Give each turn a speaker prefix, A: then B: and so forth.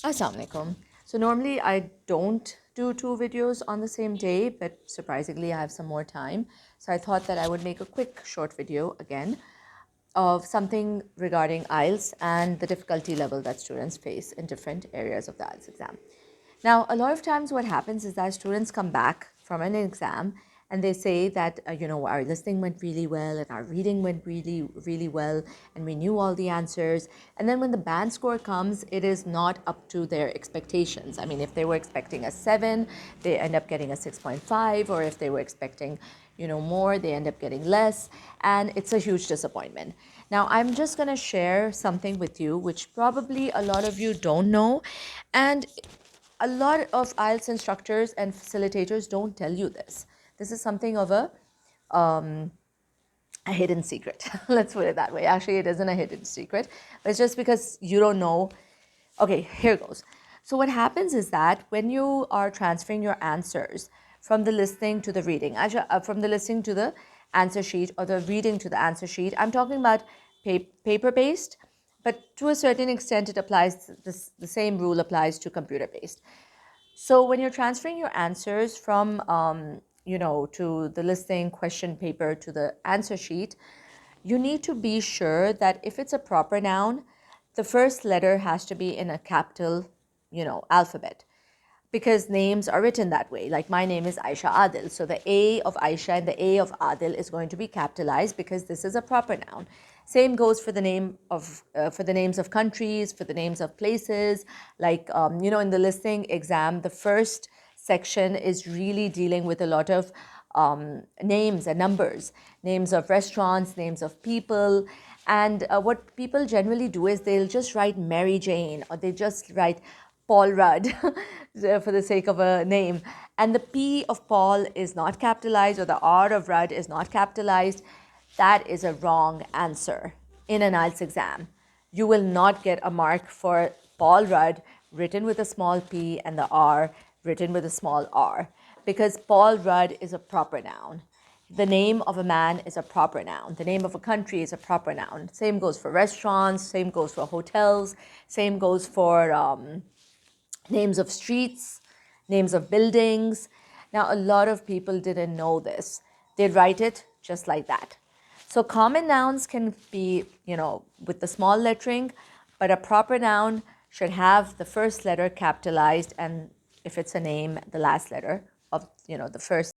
A: Assalamu alaikum. So normally I don't do two videos on the same day, but surprisingly I have some more time. So I thought that I would make a quick short video again of something regarding IELTS and the difficulty level that students face in different areas of the IELTS exam. Now, a lot of times what happens is that students come back from an exam and they say that, our listening went really well and our reading went really, really well and we knew all the answers. And then when the band score comes, it is not up to their expectations. I mean, if they were expecting a 7, they end up getting a 6.5, or if they were expecting, more, they end up getting less. And it's a huge disappointment. Now, I'm just going to share something with you, which probably a lot of you don't know. And a lot of IELTS instructors and facilitators don't tell you this. This is something of a hidden secret. Let's put it that way. Actually, it isn't a hidden secret. It's just because you don't know. Okay, here goes. So what happens is that when you are transferring your answers from the listening to the reading, from the listening to the answer sheet or the reading to the answer sheet, I'm talking about paper-based, but to a certain extent, it applies, the same rule applies to computer-based. So when you're transferring your answers from, to the listening question paper to the answer sheet, you need to be sure that if it's a proper noun, the first letter has to be in a capital, alphabet, because names are written that way. Like my name is Ayesha Adil. So the A of Ayesha and the A of Adil is going to be capitalized because this is a proper noun. Same goes for the for the names of countries, for the names of places. Like in the listening exam, the first section is really dealing with a lot of names and numbers, names of restaurants, names of people. And what people generally do is they'll just write Mary Jane, or they just write Paul Rudd for the sake of a name. And the P of Paul is not capitalized, or the R of Rudd is not capitalized. That is a wrong answer in an IELTS exam. You will not get a mark for Paul Rudd written with a small p and the R written with a small r, because Paul Rudd is a proper noun. The name of a man is a proper noun. The name of a country is a proper noun. Same goes for restaurants, same goes for hotels, same goes for names of streets, names of buildings. Now, a lot of people didn't know this. They write it just like that. So common nouns can be, with the small lettering, but a proper noun should have the first letter capitalized, and if it's a name, the last letter of, the first